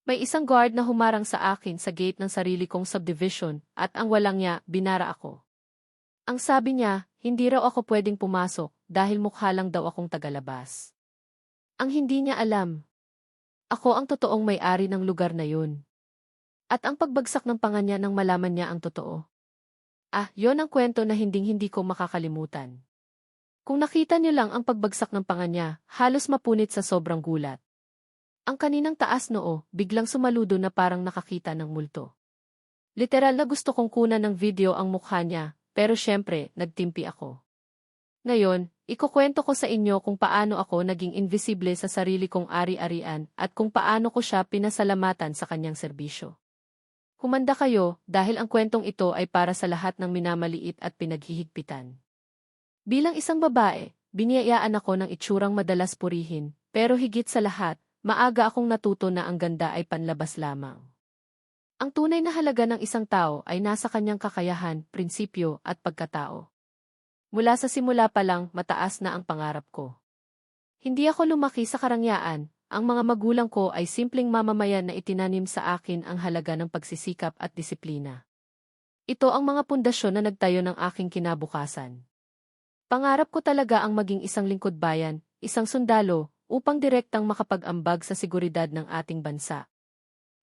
May isang guard na humarang sa akin sa gate ng sarili kong subdivision at ang walang niya, binara ako. Ang sabi niya, hindi raw ako pwedeng pumasok dahil mukha lang daw akong tagalabas. Ang hindi niya alam, ako ang totoong may-ari ng lugar na yun. At ang pagbagsak ng panga niya nang malaman niya ang totoo. Yon ang kwento na hinding-hindi ko makakalimutan. Kung nakita niyo lang ang pagbagsak ng panga niya, halos mapunit sa sobrang gulat. Ang kaninang taas noo, biglang sumaludo na parang nakakita ng multo. Literal na gusto kong kunan ng video ang mukha niya, pero syempre, nagtimpi ako. Ngayon, ikukwento ko sa inyo kung paano ako naging invisible sa sarili kong ari-arian at kung paano ko siya pinasalamatan sa kanyang serbisyo. Humanda kayo dahil ang kwentong ito ay para sa lahat ng minamaliit at pinaghihigpitan. Bilang isang babae, biniyayaan ako ng itsurang madalas purihin, pero higit sa lahat, maaga akong natuto na ang ganda ay panlabas lamang. Ang tunay na halaga ng isang tao ay nasa kanyang kakayahan, prinsipyo at pagkatao. Mula sa simula pa lang, mataas na ang pangarap ko. Hindi ako lumaki sa karangyaan, ang mga magulang ko ay simpleng mamamayan na itinanim sa akin ang halaga ng pagsisikap at disiplina. Ito ang mga pundasyon na nagtayo ng aking kinabukasan. Pangarap ko talaga ang maging isang lingkod bayan, isang sundalo, upang direktang makapag-ambag sa seguridad ng ating bansa.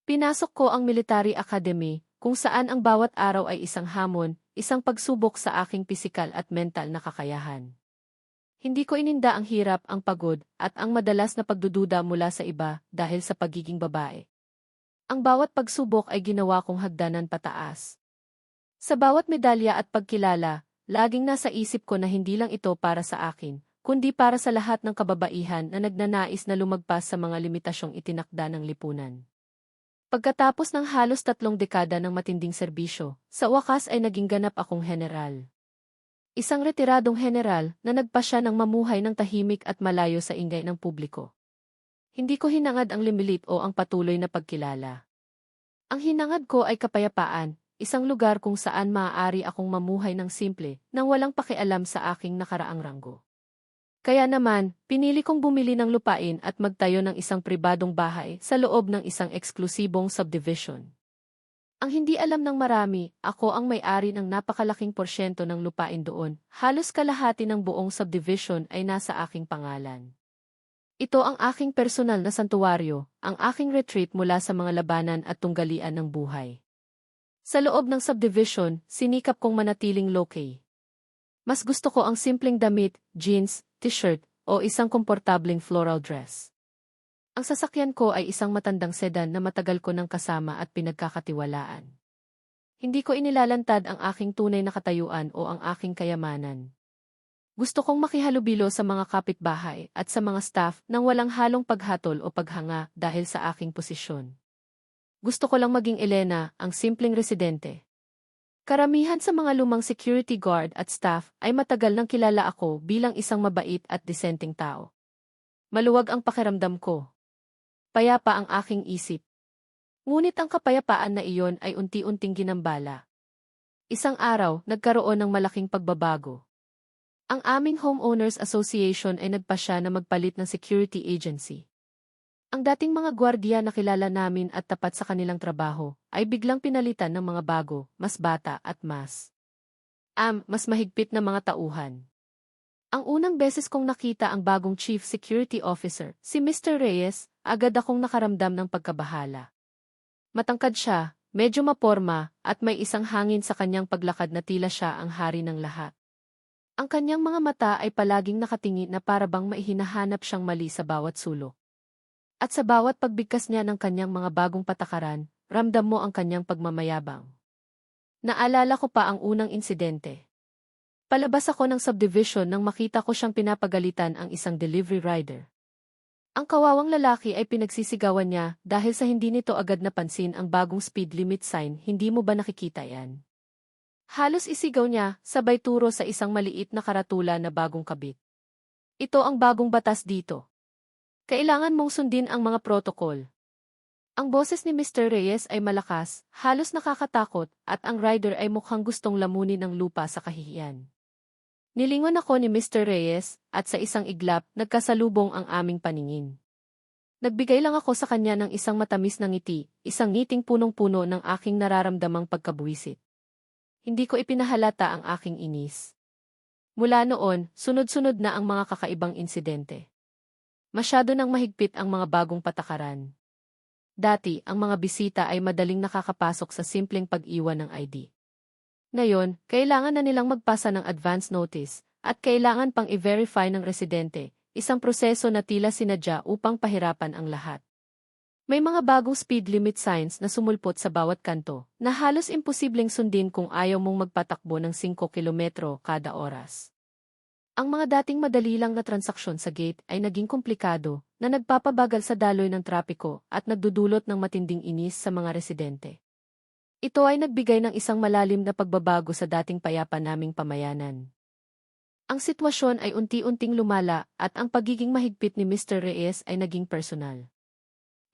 Pinasok ko ang Military Academy, kung saan ang bawat araw ay isang hamon, isang pagsubok sa aking pisikal at mental na kakayahan. Hindi ko ininda ang hirap, ang pagod, at ang madalas na pagdududa mula sa iba dahil sa pagiging babae. Ang bawat pagsubok ay ginawa kong hagdanan pataas. Sa bawat medalya at pagkilala, laging nasa isip ko na hindi lang ito para sa akin, kundi para sa lahat ng kababaihan na nagnanais na lumagpas sa mga limitasyong itinakda ng lipunan. Pagkatapos ng halos 3 dekada ng matinding serbisyo, sa wakas ay naging ganap akong general. Isang retiradong general na nagpasya ng mamuhay ng tahimik at malayo sa ingay ng publiko. Hindi ko hinangad ang limilit o ang patuloy na pagkilala. Ang hinangad ko ay kapayapaan, isang lugar kung saan maaari akong mamuhay ng simple nang walang pakialam sa aking nakaraang ranggo. Kaya naman, pinili kong bumili ng lupain at magtayo ng isang pribadong bahay sa loob ng isang eksklusibong subdivision. Ang hindi alam ng marami, ako ang may-ari ng napakalaking porsyento ng lupain doon, halos kalahati ng buong subdivision ay nasa aking pangalan. Ito ang aking personal na santuwaryo, ang aking retreat mula sa mga labanan at tunggalian ng buhay. Sa loob ng subdivision, sinikap kong manatiling low-key. Mas gusto ko ang simpleng damit, jeans, t-shirt, o isang komportableng floral dress. Ang sasakyan ko ay isang matandang sedan na matagal ko nang kasama at pinagkakatiwalaan. Hindi ko inilalantad ang aking tunay na katayuan o ang aking kayamanan. Gusto kong makihalubilo sa mga kapitbahay at sa mga staff nang walang halong paghatol o paghanga dahil sa aking posisyon. Gusto ko lang maging Elena, ang simpleng residente. Karamihan sa mga lumang security guard at staff ay matagal nang kilala ako bilang isang mabait at disenteng tao. Maluwag ang pakiramdam ko. Payapa ang aking isip. Ngunit ang kapayapaan na iyon ay unti-unting ginambala. Isang araw, nagkaroon ng malaking pagbabago. Ang aming Homeowners Association ay nagpasya na magpalit ng security agency. Ang dating mga gwardiya na kilala namin at tapat sa kanilang trabaho, ay biglang pinalitan ng mga bago, mas bata at mas mahigpit na mga tauhan. Ang unang beses kong nakita ang bagong Chief Security Officer, si Mr. Reyes, agad akong nakaramdam ng pagkabahala. Matangkad siya, medyo maporma, at may isang hangin sa kanyang paglakad na tila siya ang hari ng lahat. Ang kanyang mga mata ay palaging nakatingin na para bang maihinahanap siyang mali sa bawat sulok. At sa bawat pagbigkas niya ng kanyang mga bagong patakaran, ramdam mo ang kanyang pagmamayabang. Naalala ko pa ang unang insidente. Palabas ako ng subdivision nang makita ko siyang pinapagalitan ang isang delivery rider. Ang kawawang lalaki ay pinagsisigawan niya dahil sa hindi nito agad napansin ang bagong speed limit sign, hindi mo ba nakikita yan? Halos isigaw niya, sabay turo sa isang maliit na karatula na bagong kabit. Ito ang bagong batas dito. Kailangan mong sundin ang mga protokol. Ang boses ni Mr. Reyes ay malakas, halos nakakatakot, at ang rider ay mukhang gustong lamunin ang lupa sa kahihiyan. Nilingon ako ni Mr. Reyes, at sa isang iglap, nagkasalubong ang aming paningin. Nagbigay lang ako sa kanya ng isang matamis na ngiti, isang ngiting punong-puno ng aking nararamdamang pagkabuwisit. Hindi ko ipinahalata ang aking inis. Mula noon, sunod-sunod na ang mga kakaibang insidente. Masyado nang mahigpit ang mga bagong patakaran. Dati, ang mga bisita ay madaling nakakapasok sa simpleng pag-iwan ng ID. Ngayon, kailangan na nilang magpasa ng advance notice, at kailangan pang i-verify ng residente, isang proseso na tila sinadya upang pahirapan ang lahat. May mga bagong speed limit signs na sumulpot sa bawat kanto, na halos imposibleng sundin kung ayaw mong magpatakbo ng 5 kilometro kada oras. Ang mga dating madali lang na transaksyon sa gate ay naging komplikado, na nagpapabagal sa daloy ng trapiko at nagdudulot ng matinding inis sa mga residente. Ito ay nagbigay ng isang malalim na pagbabago sa dating payapa naming pamayanan. Ang sitwasyon ay unti-unting lumala at ang pagiging mahigpit ni Mr. Reyes ay naging personal.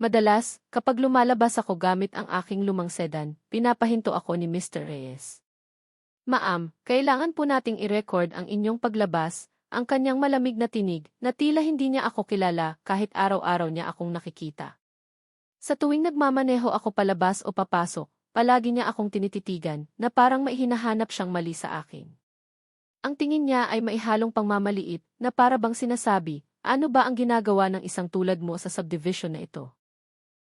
Madalas, kapag lumalabas ako gamit ang aking lumang sedan, pinapahinto ako ni Mr. Reyes. Ma'am, kailangan po nating i-record ang inyong paglabas, ang kanyang malamig na tinig na tila hindi niya ako kilala kahit araw-araw niya akong nakikita. Sa tuwing nagmamaneho ako palabas o papasok, palagi niya akong tinititigan na parang may hinahanap siyang mali sa akin. Ang tingin niya ay maihalong pangmamaliit na para bang sinasabi, ano ba ang ginagawa ng isang tulad mo sa subdivision na ito?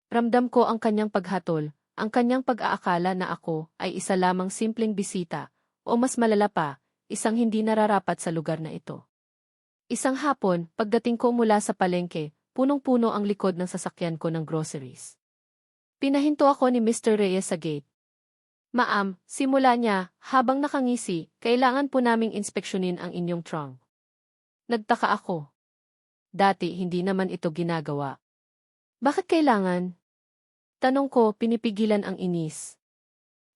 Ramdam ko ang kanyang paghatol, ang kanyang pag-aakala na ako ay isa lamang simpleng bisita, o mas malala pa, isang hindi nararapat sa lugar na ito. Isang hapon, pagdating ko mula sa palengke, punong-puno ang likod ng sasakyan ko ng groceries. Pinahinto ako ni Mr. Reyes sa gate. Ma'am, simula niya, habang nakangisi, kailangan po naming inspeksyonin ang inyong trunk. Nagtaka ako. Dati hindi naman ito ginagawa. Bakit kailangan? Tanong ko, pinipigilan ang inis.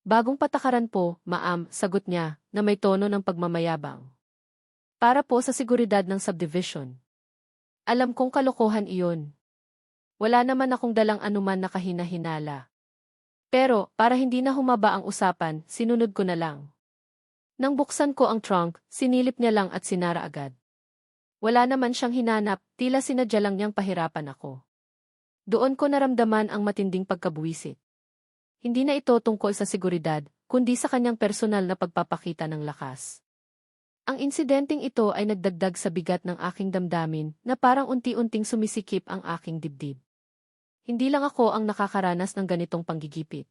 Bagong patakaran po, ma'am, sagot niya, na may tono ng pagmamayabang. Para po sa seguridad ng subdivision. Alam kong kalokohan iyon. Wala naman akong dalang anuman na kahina-hinala. Pero, para hindi na humaba ang usapan, sinunod ko na lang. Nang buksan ko ang trunk, sinilip niya lang at sinara agad. Wala naman siyang hinanap, tila sinadya lang niyang pahirapan ako. Doon ko naramdaman ang matinding pagkabuwisit. Hindi na ito tungkol sa seguridad, kundi sa kanyang personal na pagpapakita ng lakas. Ang insidenteng ito ay nagdagdag sa bigat ng aking damdamin na parang unti-unting sumisikip ang aking dibdib. Hindi lang ako ang nakakaranas ng ganitong panggigipit.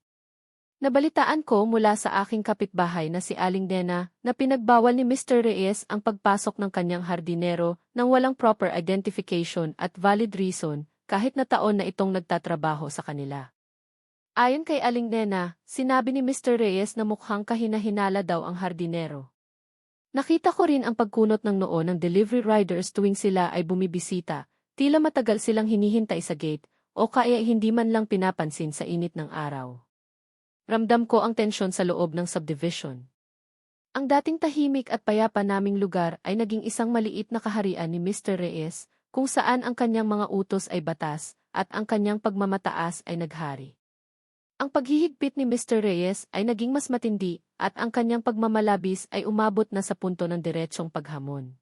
Nabalitaan ko mula sa aking kapitbahay na si Aling Dena na pinagbawal ni Mr. Reyes ang pagpasok ng kanyang hardinero nang walang proper identification at valid reason kahit na taon na itong nagtatrabaho sa kanila. Ayon kay Aling Dena, sinabi ni Mr. Reyes na mukhang kahina-hinala daw ang hardinero. Nakita ko rin ang pagkunot ng noo ng delivery riders tuwing sila ay bumibisita, tila matagal silang hinihintay sa gate, o kaya hindi man lang pinapansin sa init ng araw. Ramdam ko ang tensyon sa loob ng subdivision. Ang dating tahimik at payapa naming lugar ay naging isang maliit na kaharian ni Mr. Reyes, kung saan ang kanyang mga utos ay batas, at ang kanyang pagmamataas ay naghari. Ang paghihigpit ni Mr. Reyes ay naging mas matindi, at ang kanyang pagmamalabis ay umabot na sa punto ng diretsong paghamon.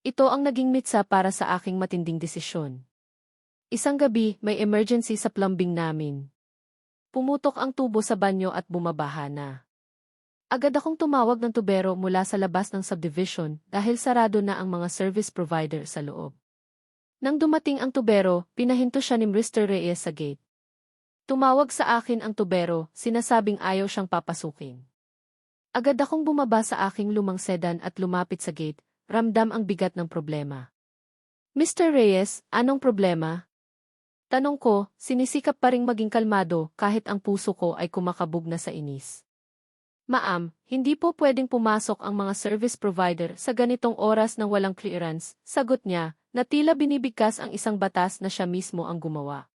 Ito ang naging mitsa para sa aking matinding desisyon. Isang gabi, may emergency sa plumbing namin. Pumutok ang tubo sa banyo at bumabaha na. Agad akong tumawag ng tubero mula sa labas ng subdivision dahil sarado na ang mga service provider sa loob. Nang dumating ang tubero, pinahinto siya ni Mr. Reyes sa gate. Tumawag sa akin ang tubero, sinasabing ayaw siyang papasukin. Agad akong bumaba sa aking lumang sedan at lumapit sa gate, ramdam ang bigat ng problema. Mr. Reyes, anong problema? Tanong ko, sinisikap pa ring maging kalmado kahit ang puso ko ay kumakabog na sa inis. Ma'am, hindi po pwedeng pumasok ang mga service provider sa ganitong oras ng walang clearance, sagot niya, na tila binibigkas ang isang batas na siya mismo ang gumawa.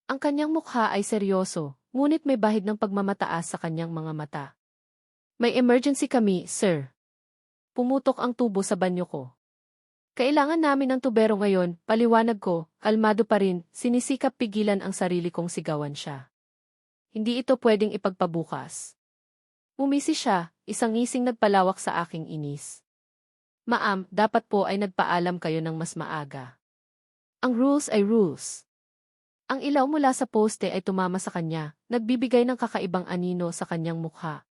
Ang kanyang mukha ay seryoso, ngunit may bahid ng pagmamataas sa kanyang mga mata. May emergency kami, sir. Pumutok ang tubo sa banyo ko. Kailangan namin ng tubero ngayon, paliwanag ko, kalmado pa rin, sinisikap pigilan ang sarili kong sigawan siya. Hindi ito pwedeng ipagpabukas. Umisi siya, isang ngising nagpalawak sa aking inis. Ma'am, dapat po ay nagpaalam kayo ng mas maaga. Ang rules ay rules. Ang ilaw mula sa poste ay tumama sa kanya, nagbibigay ng kakaibang anino sa kanyang mukha.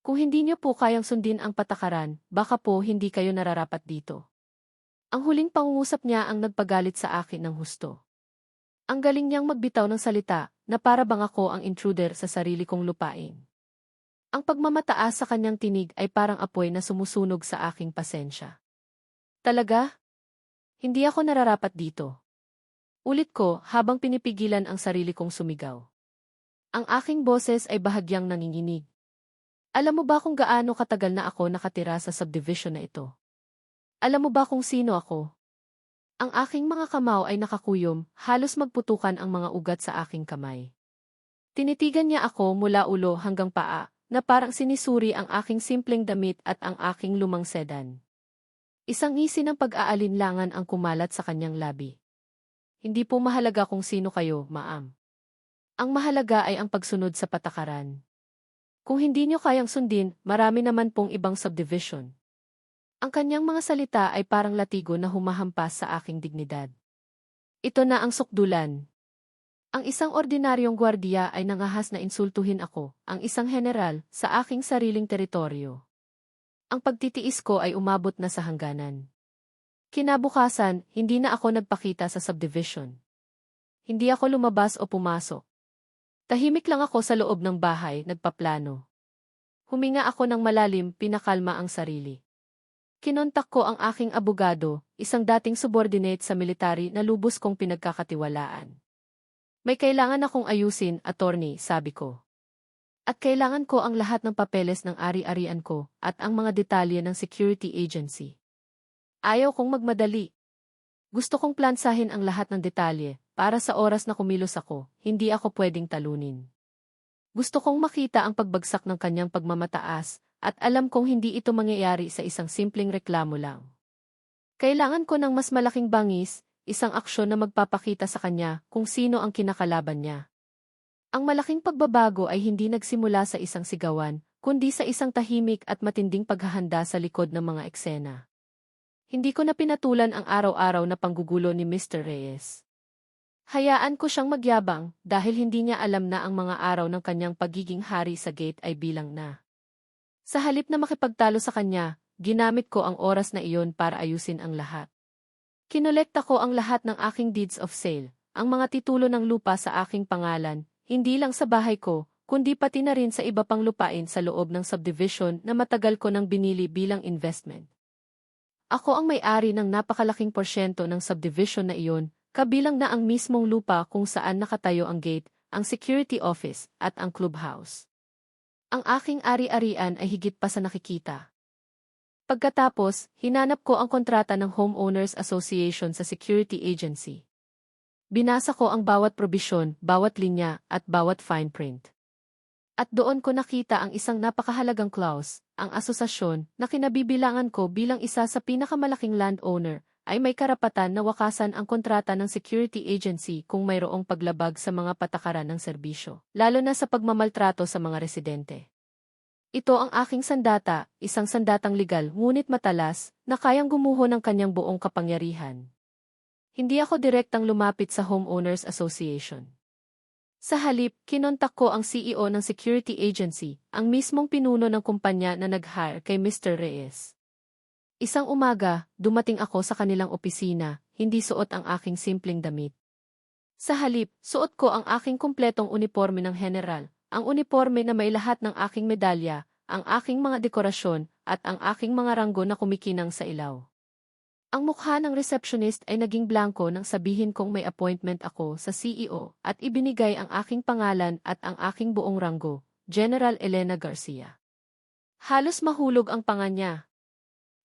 Kung hindi niyo po kayang sundin ang patakaran, baka po hindi kayo nararapat dito. Ang huling pangungusap niya ang nagpagalit sa akin ng husto. Ang galing niyang magbitaw ng salita na para bang ako ang intruder sa sarili kong lupain. Ang pagmamataas sa kanyang tinig ay parang apoy na sumusunog sa aking pasensya. Talaga? Hindi ako nararapat dito. Ulit ko habang pinipigilan ang sarili kong sumigaw. Ang aking boses ay bahagyang nanginginig. Alam mo ba kung gaano katagal na ako nakatira sa subdivision na ito? Alam mo ba kung sino ako? Ang aking mga kamao ay nakakuyom, halos magputukan ang mga ugat sa aking kamay. Tinitigan niya ako mula ulo hanggang paa, na parang sinisuri ang aking simpleng damit at ang aking lumang sedan. Isang ngisi ng pag-aalinlangan ang kumalat sa kanyang labi. Hindi po mahalaga kung sino kayo, ma'am. Ang mahalaga ay ang pagsunod sa patakaran. Kung hindi nyo kayang sundin, marami naman pong ibang subdivision. Ang kanyang mga salita ay parang latigo na humahampas sa aking dignidad. Ito na ang sukdulan. Ang isang ordinaryong gwardiya ay nangahas na insultuhin ako, ang isang general, sa aking sariling teritoryo. Ang pagtitiis ko ay umabot na sa hangganan. Kinabukasan, hindi na ako nagpakita sa subdivision. Hindi ako lumabas o pumasok. Tahimik lang ako sa loob ng bahay, nagpaplano. Huminga ako ng malalim, pinakalma ang sarili. Kinontak ko ang aking abogado, isang dating subordinate sa military na lubos kong pinagkakatiwalaan. May kailangan akong ayusin, attorney, sabi ko. At kailangan ko ang lahat ng papeles ng ari-arian ko at ang mga detalye ng security agency. Ayaw kong magmadali. Gusto kong plansahin ang lahat ng detalye, para sa oras na kumilos ako, hindi ako pwedeng talunin. Gusto kong makita ang pagbagsak ng kanyang pagmamataas, at alam kong hindi ito mangyayari sa isang simpleng reklamo lang. Kailangan ko ng mas malaking bangis, isang aksyon na magpapakita sa kanya kung sino ang kinakalaban niya. Ang malaking pagbabago ay hindi nagsimula sa isang sigawan, kundi sa isang tahimik at matinding paghahanda sa likod ng mga eksena. Hindi ko na pinatulan ang araw-araw na panggugulo ni Mr. Reyes. Hayaan ko siyang magyabang dahil hindi niya alam na ang mga araw ng kanyang pagiging hari sa gate ay bilang na. Sa halip na makipagtalo sa kanya, ginamit ko ang oras na iyon para ayusin ang lahat. Kinolekta ko ang lahat ng aking deeds of sale, ang mga titulo ng lupa sa aking pangalan, hindi lang sa bahay ko, kundi pati na rin sa iba pang lupain sa loob ng subdivision na matagal ko nang binili bilang investment. Ako ang may-ari ng napakalaking porsyento ng subdivision na iyon, kabilang na ang mismong lupa kung saan nakatayo ang gate, ang security office, at ang clubhouse. Ang aking ari-arian ay higit pa sa nakikita. Pagkatapos, hinanap ko ang kontrata ng Homeowners Association sa security agency. Binasa ko ang bawat probisyon, bawat linya, at bawat fine print. At doon ko nakita ang isang napakahalagang clause, ang asosasyon, na kinabibilangan ko bilang isa sa pinakamalaking landowner, ay may karapatan na wakasan ang kontrata ng security agency kung mayroong paglabag sa mga patakaran ng serbisyo, lalo na sa pagmamaltrato sa mga residente. Ito ang aking sandata, isang sandatang legal ngunit matalas, na kayang gumuho ng kanyang buong kapangyarihan. Hindi ako direktang lumapit sa Homeowners Association. Sa halip, kinontak ko ang CEO ng security agency, ang mismong pinuno ng kumpanya na nag-hire kay Mr. Reyes. Isang umaga, dumating ako sa kanilang opisina, hindi suot ang aking simpleng damit. Sa halip, suot ko ang aking kumpletong uniforme ng general, ang uniforme na may lahat ng aking medalya, ang aking mga dekorasyon, at ang aking mga ranggo na kumikinang sa ilaw. Ang mukha ng receptionist ay naging blanko nang sabihin kong may appointment ako sa CEO at ibinigay ang aking pangalan at ang aking buong ranggo, General Elena Garcia. Halos mahulog ang panga niya.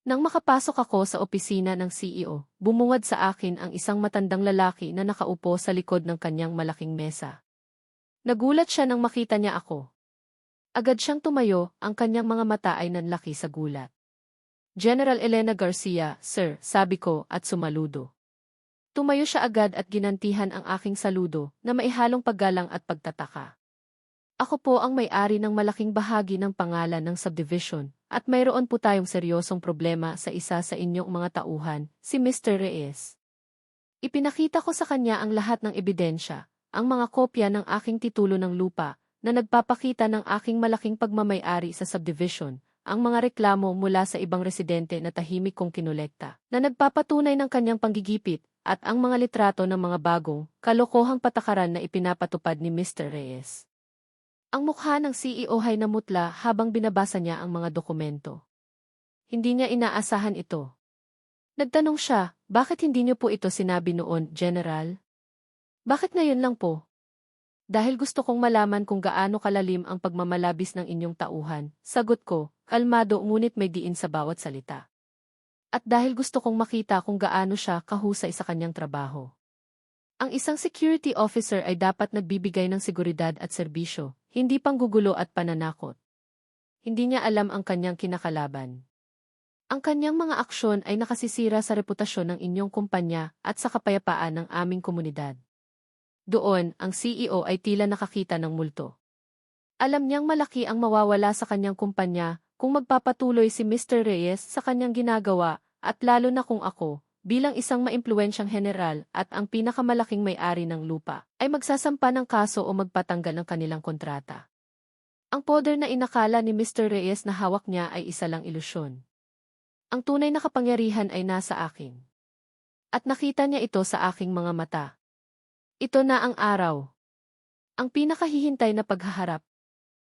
Nang makapasok ako sa opisina ng CEO, bumungad sa akin ang isang matandang lalaki na nakaupo sa likod ng kanyang malaking mesa. Nagulat siya nang makita niya ako. Agad siyang tumayo, ang kanyang mga mata ay nanlaki sa gulat. General Elena Garcia, sir, sabi ko at sumaludo. Tumayo siya agad at ginantihan ang aking saludo na maihalong paggalang at pagtataka. Ako po ang may-ari ng malaking bahagi ng pangalan ng subdivision at mayroon po tayong seryosong problema sa isa sa inyong mga tauhan, si Mr. Reyes. Ipinakita ko sa kanya ang lahat ng ebidensya, ang mga kopya ng aking titulo ng lupa na nagpapakita ng aking malaking pagmamay-ari sa subdivision, ang mga reklamo mula sa ibang residente na tahimik kong kinolekta, na nagpapatunay ng kanyang panggigipit, at ang mga litrato ng mga bagong, kalokohang patakaran na ipinapatupad ni Mr. Reyes. Ang mukha ng CEO ay namutla habang binabasa niya ang mga dokumento. Hindi niya inaasahan ito. Nagtanong siya, bakit hindi niyo po ito sinabi noon, General? Bakit ngayon lang po? Dahil gusto kong malaman kung gaano kalalim ang pagmamalabis ng inyong tauhan. Sagot ko, kalmado ngunit may diin sa bawat salita. At dahil gusto kong makita kung gaano siya kahusay sa kanyang trabaho. Ang isang security officer ay dapat nagbibigay ng seguridad at serbisyo, hindi panggugulo at pananakot. Hindi niya alam ang kanyang kinakalaban. Ang kanyang mga aksyon ay nakasisira sa reputasyon ng inyong kumpanya at sa kapayapaan ng aming komunidad. Doon, ang CEO ay tila nakakita ng multo. Alam niyang malaki ang mawawala sa kanyang kumpanya kung magpapatuloy si Mr. Reyes sa kanyang ginagawa, at lalo na kung ako, bilang isang maimpluwensyang general at ang pinakamalaking may-ari ng lupa, ay magsasampa ng kaso o magpatanggal ng kanilang kontrata. Ang poder na inakala ni Mr. Reyes na hawak niya ay isa lang ilusyon. Ang tunay na kapangyarihan ay nasa akin. At nakita niya ito sa aking mga mata. Ito na ang araw. Ang pinakahihintay na paghaharap.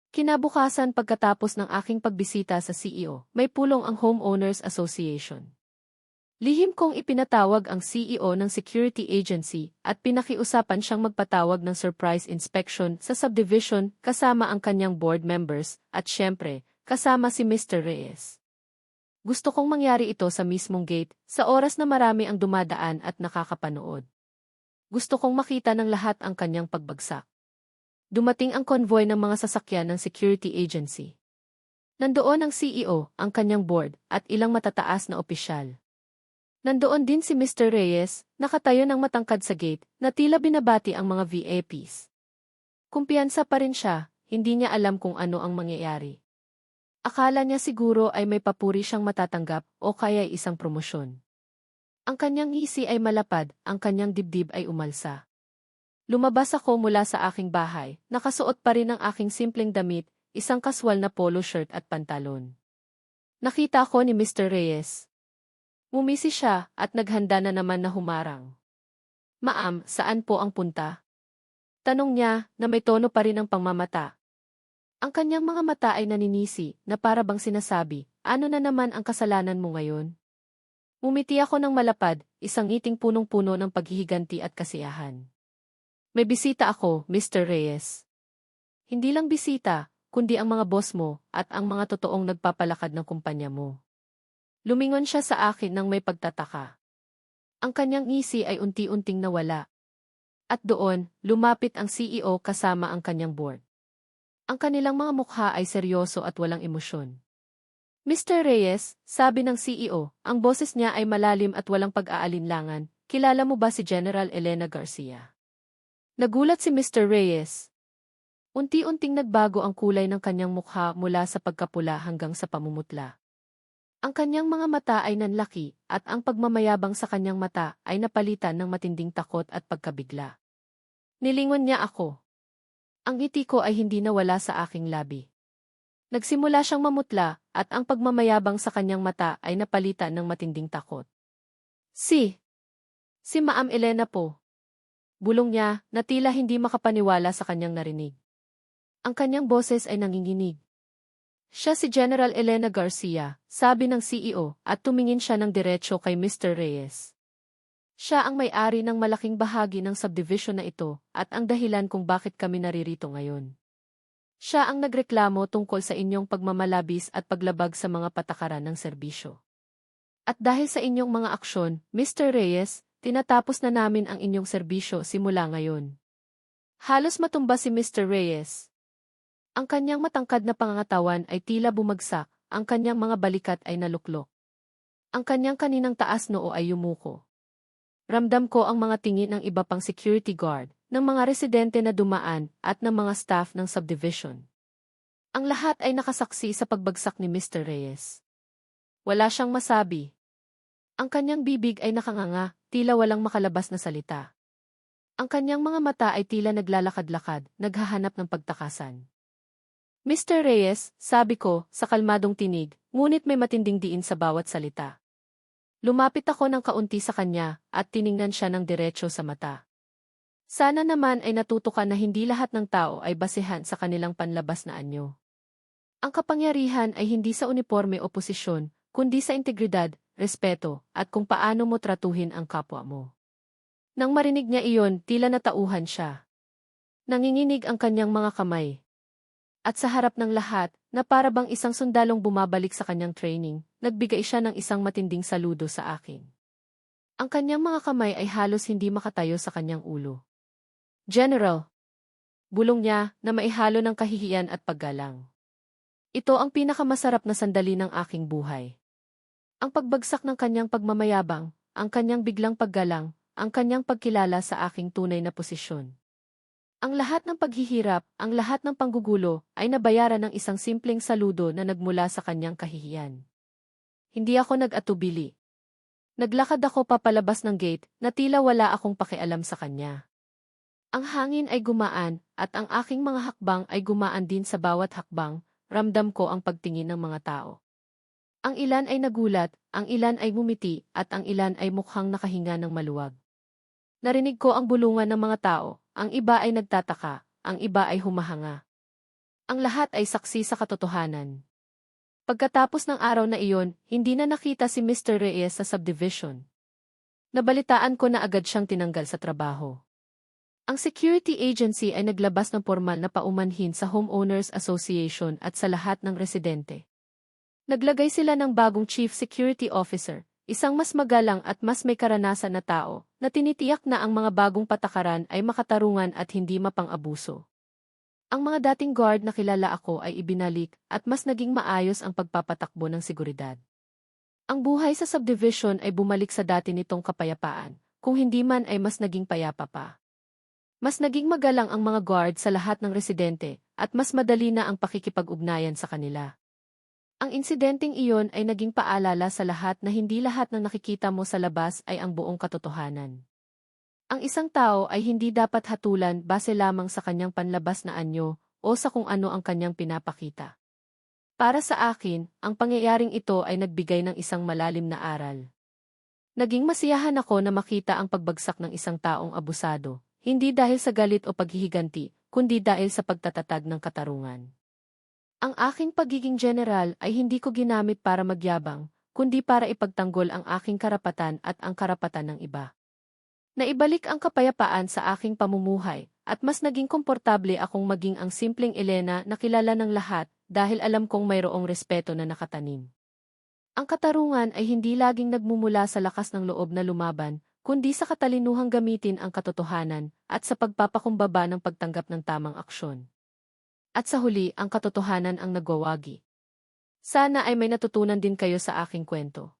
Kinabukasan pagkatapos ng aking pagbisita sa CEO, may pulong ang Homeowners Association. Lihim kong ipinatawag ang CEO ng security agency at pinakiusapan siyang magpatawag ng surprise inspection sa subdivision kasama ang kanyang board members at syempre, kasama si Mr. Reyes. Gusto kong mangyari ito sa mismong gate, sa oras na marami ang dumadaan at nakakapanood. Gusto kong makita ng lahat ang kanyang pagbagsak. Dumating ang convoy ng mga sasakyan ng security agency. Nandoon ang CEO, ang kanyang board, at ilang matataas na opisyal. Nandoon din si Mr. Reyes, nakatayo ng matangkad sa gate, na tila binabati ang mga VIPs. Kumpiyansa pa rin siya, hindi niya alam kung ano ang mangyayari. Akala niya siguro ay may papuri siyang matatanggap o kaya isang promosyon. Ang kanyang ngisi ay malapad, ang kanyang dibdib ay umalsa. Lumabas ako mula sa aking bahay, nakasuot pa rin ang aking simpleng damit, isang kaswal na polo shirt at pantalon. Nakita ko ni Mr. Reyes. Ngumisi siya at naghanda na naman na humarang. Ma'am, saan po ang punta? Tanong niya na may tono pa rin ang pangmamata. Ang kanyang mga mata ay naninisi na para bang sinasabi, ano na naman ang kasalanan mo ngayon? Ngumiti ako ng malapad, isang ngiting punong-puno ng paghihiganti at kasiyahan. May bisita ako, Mr. Reyes. Hindi lang bisita, kundi ang mga boss mo at ang mga totoong nagpapalakad ng kumpanya mo. Lumingon siya sa akin nang may pagtataka. Ang kanyang ngisi ay unti-unting nawala. At doon, lumapit ang CEO kasama ang kanyang board. Ang kanilang mga mukha ay seryoso at walang emosyon. Mr. Reyes, sabi ng CEO, ang boses niya ay malalim at walang pag-aalinlangan, kilala mo ba si General Elena Garcia? Nagulat si Mr. Reyes. Unti-unting nagbago ang kulay ng kanyang mukha mula sa pagkapula hanggang sa pamumutla. Ang kanyang mga mata ay nanlaki at ang pagmamayabang sa kanyang mata ay napalitan ng matinding takot at pagkabigla. Nilingon niya ako. Ang ngiti ko ay hindi nawala sa aking labi. Nagsimula siyang mamutla at ang pagmamayabang sa kanyang mata ay napalitan ng matinding takot. Si Ma'am Elena po. Bulong niya na tila hindi makapaniwala sa kanyang narinig. Ang kanyang boses ay nanginginig. Siya si General Elena Garcia, sabi ng CEO at tumingin siya ng diretso kay Mr. Reyes. Siya ang may-ari ng malaking bahagi ng subdivision na ito at ang dahilan kung bakit kami naririto ngayon. Siya ang nagreklamo tungkol sa inyong pagmamalabis at paglabag sa mga patakaran ng serbisyo. At dahil sa inyong mga aksyon, Mr. Reyes, tinatapos na namin ang inyong serbisyo simula ngayon. Halos matumba si Mr. Reyes. Ang kanyang matangkad na pangangatawan ay tila bumagsak, ang kanyang mga balikat ay naluklok. Ang kanyang kaninang taas noo ay yumuko. Ramdam ko ang mga tingin ng iba pang security guard, ng mga residente na dumaan at ng mga staff ng subdivision. Ang lahat ay nakasaksi sa pagbagsak ni Mr. Reyes. Wala siyang masabi. Ang kanyang bibig ay nakanganga, tila walang makalabas na salita. Ang kanyang mga mata ay tila naglalakad-lakad, naghahanap ng pagtakasan. Mr. Reyes, sabi ko, sa kalmadong tinig, ngunit may matinding diin sa bawat salita. Lumapit ako ng kaunti sa kanya, at tiningnan siya ng diretso sa mata. Sana naman ay natuto ka na hindi lahat ng tao ay basehan sa kanilang panlabas na anyo. Ang kapangyarihan ay hindi sa uniforme o posisyon, kundi sa integridad, respeto, at kung paano mo tratuhin ang kapwa mo. Nang marinig niya iyon, tila natauhan siya. Nanginginig ang kanyang mga kamay. At sa harap ng lahat, na para bang isang sundalong bumabalik sa kanyang training, nagbigay siya ng isang matinding saludo sa akin. Ang kanyang mga kamay ay halos hindi makatayo sa kanyang ulo. General, bulong niya na maihalo ng kahihiyan at paggalang. Ito ang pinakamasarap na sandali ng aking buhay. Ang pagbagsak ng kanyang pagmamayabang, ang kanyang biglang paggalang, ang kanyang pagkilala sa aking tunay na posisyon. Ang lahat ng paghihirap, ang lahat ng panggugulo, ay nabayaran ng isang simpleng saludo na nagmula sa kanyang kahihiyan. Hindi ako nag-atubili. Naglakad ako papalabas ng gate na tila wala akong pakialam sa kanya. Ang hangin ay gumaan, at ang aking mga hakbang ay gumaan din sa bawat hakbang, ramdam ko ang pagtingin ng mga tao. Ang ilan ay nagulat, ang ilan ay ngumiti, at ang ilan ay mukhang nakahinga ng maluwag. Narinig ko ang bulungan ng mga tao, ang iba ay nagtataka, ang iba ay humahanga. Ang lahat ay saksi sa katotohanan. Pagkatapos ng araw na iyon, hindi na nakita si Mr. Reyes sa subdivision. Nabalitaan ko na agad siyang tinanggal sa trabaho. Ang security agency ay naglabas ng formal na paumanhin sa Homeowners Association at sa lahat ng residente. Naglagay sila ng bagong Chief Security Officer, isang mas magalang at mas may karanasan na tao, na tinitiyak na ang mga bagong patakaran ay makatarungan at hindi mapang-abuso. Ang mga dating guard na kilala ako ay ibinalik at mas naging maayos ang pagpapatakbo ng seguridad. Ang buhay sa subdivision ay bumalik sa dati nitong kapayapaan, kung hindi man ay mas naging payapa pa. Mas naging magalang ang mga guard sa lahat ng residente, at mas madali na ang pakikipag-ugnayan sa kanila. Ang insidenteng iyon ay naging paalala sa lahat na hindi lahat ng nakikita mo sa labas ay ang buong katotohanan. Ang isang tao ay hindi dapat hatulan base lamang sa kanyang panlabas na anyo o sa kung ano ang kanyang pinapakita. Para sa akin, ang pangyayaring ito ay nagbigay ng isang malalim na aral. Naging masiyahan ako na makita ang pagbagsak ng isang taong abusado, hindi dahil sa galit o paghihiganti, kundi dahil sa pagtatatag ng katarungan. Ang aking pagiging general ay hindi ko ginamit para magyabang, kundi para ipagtanggol ang aking karapatan at ang karapatan ng iba. Naibalik ang kapayapaan sa aking pamumuhay, at mas naging komportable akong maging ang simpleng Elena na kilala ng lahat dahil alam kong mayroong respeto na nakatanim. Ang katarungan ay hindi laging nagmumula sa lakas ng loob na lumaban, kundi sa katalinuhang gamitin ang katotohanan at sa pagpapakumbaba ng pagtanggap ng tamang aksyon. At sa huli, ang katotohanan ang nagwawagi. Sana ay may natutunan din kayo sa aking kwento.